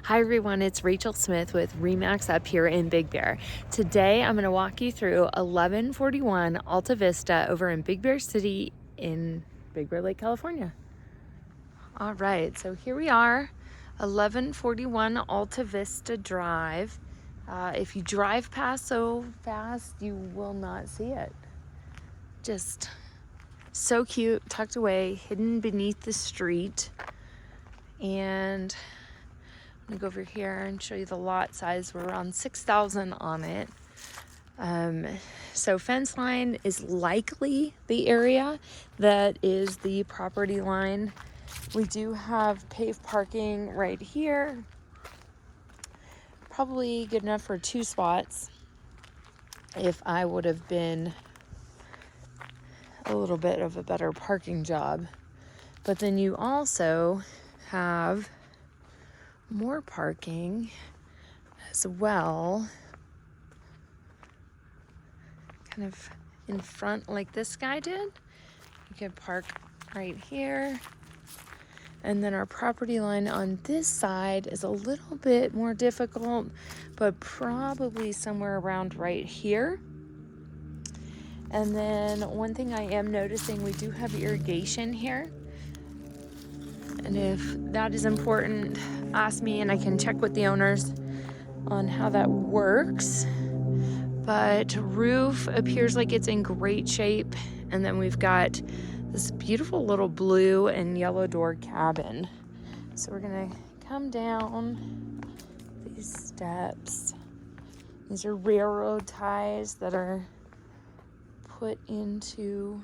Hi everyone, it's Rachael Smith with Remax up here in Big Bear. Today I'm going to walk you through 1141 Alta Vista over in Big Bear City in Big Bear Lake, California. All right, so here we are, 1141 Alta Vista Drive. If you drive past so fast, you will not see it. Just so cute, tucked away, hidden beneath the street. And I'm gonna go over here and show you the lot size. We're around 6,000 on it. So fence line is likely the area that is the property line. We do have paved parking right here. Probably good enough for 2 spots if I would have been a little bit of a better parking job. But then you also have more parking as well, kind of in front like this guy did. You could park right here. And then our property line on this side is a little bit more difficult, but probably somewhere around right here. And then one thing I am noticing, we do have irrigation here. And if that is important, ask me and I can check with the owners on how that works. But roof appears like it's in great shape. And then we've got this beautiful little blue and yellow door cabin. So we're gonna come down these steps. These are railroad ties that are put into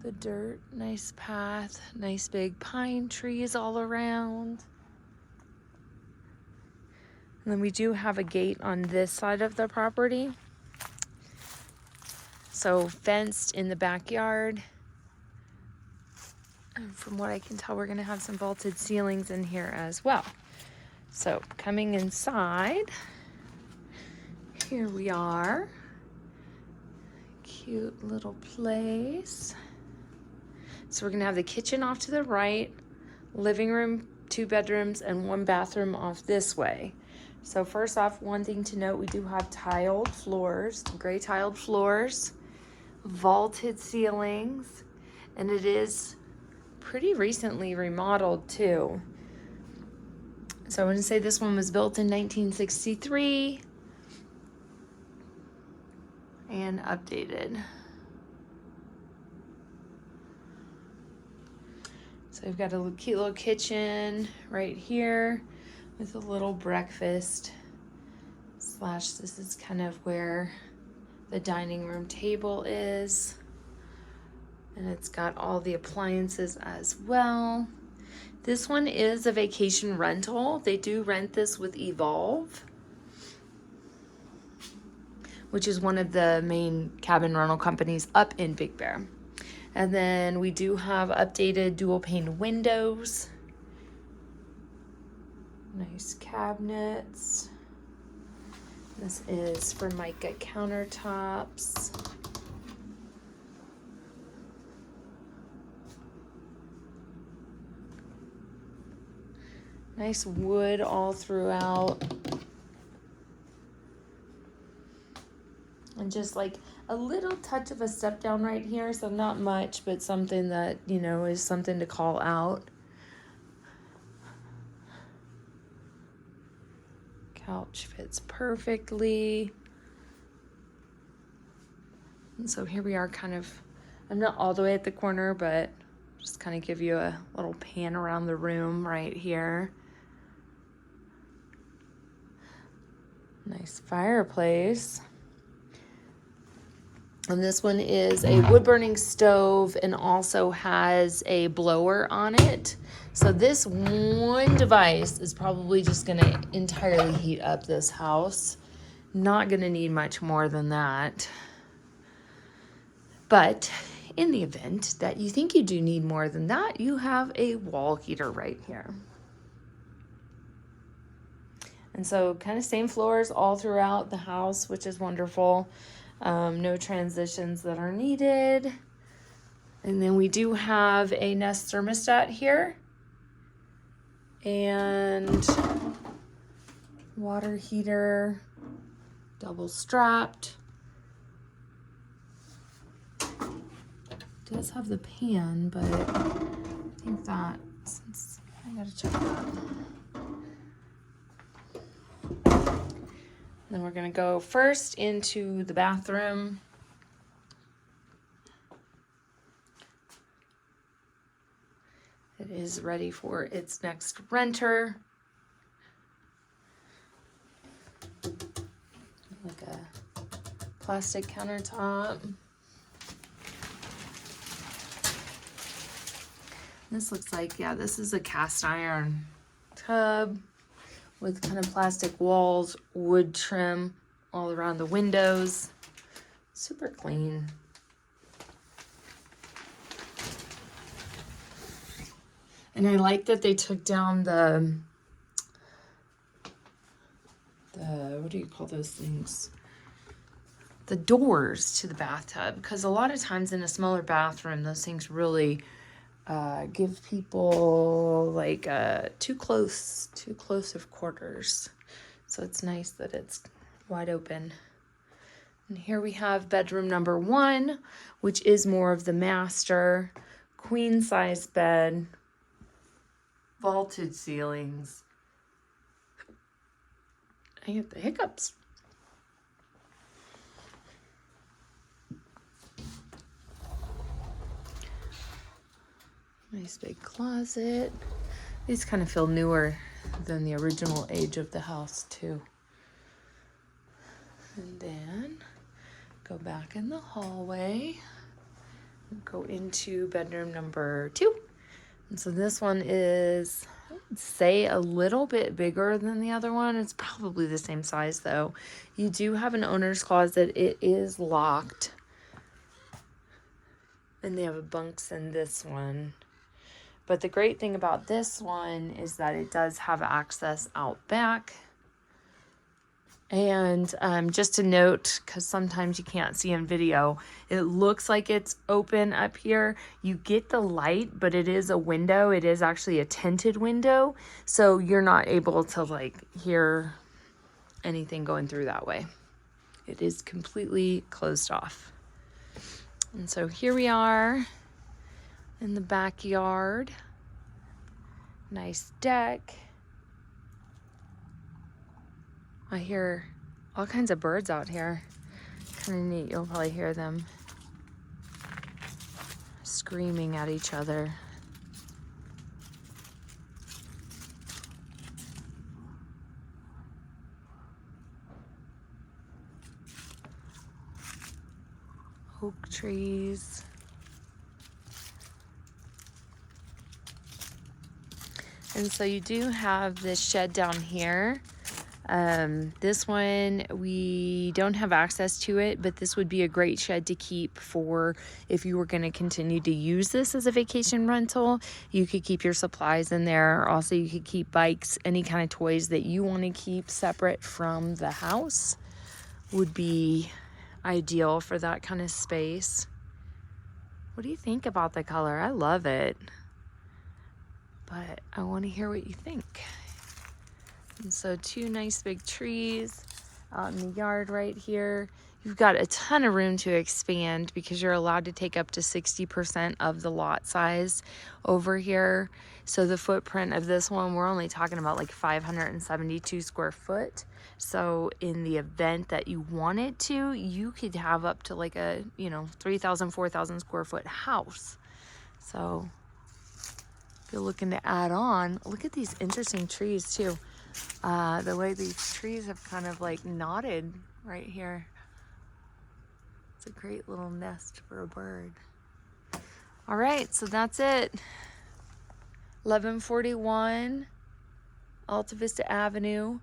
the dirt. Nice path, nice big pine trees all around. And then we do have a gate on this side of the property. So fenced in the backyard. And from what I can tell, we're gonna have some vaulted ceilings in here as well. So coming inside, here we are. Cute little place. So we're gonna have the kitchen off to the right, living room, 2 bedrooms, and 1 bathroom off this way. So first off, one thing to note, we do have tiled floors, gray tiled floors, vaulted ceilings, and it is pretty recently remodeled too. So I want to say this one was built in 1963 and updated. So we've got a cute little kitchen right here with a little breakfast slash, this is kind of where the dining room table is. And it's got all the appliances as well. This one is a vacation rental. They do rent this with Evolve, which is one of the main cabin rental companies up in Big Bear. And then we do have updated dual pane windows. Nice cabinets. This is Formica countertops. Nice wood all throughout. And just like a little touch of a step down right here, so not much, but something that, you know, is something to call out. Couch fits perfectly. And so here we are, kind of, I'm not all the way at the corner, but just kind of give you a little pan around the room right here. Nice fireplace. And this one is a wood burning stove and also has a blower on it. So this one device is probably just gonna entirely heat up this house. Not gonna need much more than that. But in the event that you think you do need more than that, you have a wall heater right here. And so kind of same floors all throughout the house, which is wonderful. No transitions that are needed. And then we do have a Nest thermostat here. and water heater, double strapped. Does have the pan, but I think that, since I gotta check that. Then we're gonna go first into the bathroom. It is ready for its next renter. Like a plastic countertop. This looks like, yeah, this is a cast iron tub with kind of plastic walls, wood trim all around the windows. Super clean. And I like that they took down the what do you call those things? The doors to the bathtub, because a lot of times in a smaller bathroom, those things really give people like too close of quarters. So it's nice that it's wide open. And here we have bedroom number 1, which is more of the master, queen size bed, vaulted ceilings. I get the hiccups. Nice big closet. These kind of feel newer than the original age of the house too. And then go back in the hallway. Go into bedroom number 2. And so this one is, I would say, a little bit bigger than the other one. It's probably the same size though. You do have an owner's closet. It is locked. And they have bunks in this one. But the great thing about this one is that it does have access out back. And just to note, because sometimes you can't see in video, it looks like it's open up here. You get the light, but it is a window. It is actually a tinted window. So you're not able to like hear anything going through that way. It is completely closed off. And so here we are in the backyard. Nice deck. I hear all kinds of birds out here. Kind of neat. You'll probably hear them screaming at each other. Oak trees. And so you do have this shed down here. This one, we don't have access to it, but this would be a great shed to keep for if you were going to continue to use this as a vacation rental. You could keep your supplies in there. Also, you could keep bikes, any kind of toys that you want to keep separate from the house would be ideal for that kind of space. What do you think about the color? I love it. But I want to hear what you think. And so 2 nice big trees out in the yard right here. You've got a ton of room to expand because you're allowed to take up to 60% of the lot size over here. So the footprint of this one, we're only talking about like 572 square foot. So in the event that you wanted to, you could have up to like a, 3,000, 4,000 square foot house. So if you're looking to add on, look at these interesting trees too. The way these trees have kind of like knotted right here. It's a great little nest for a bird. All right, so that's it. 1141 Alta Vista Avenue,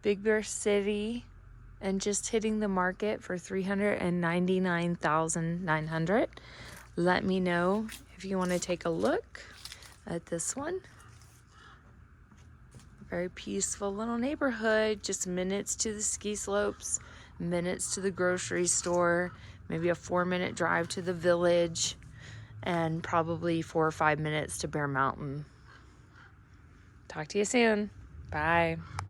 Big Bear City, and just hitting the market for $399,900. Let me know if you want to take a look at this one. Very peaceful little neighborhood, just minutes to the ski slopes, minutes to the grocery store, maybe a 4-minute drive to the village, and probably 4 or 5 minutes to Bear Mountain. Talk to you soon. Bye.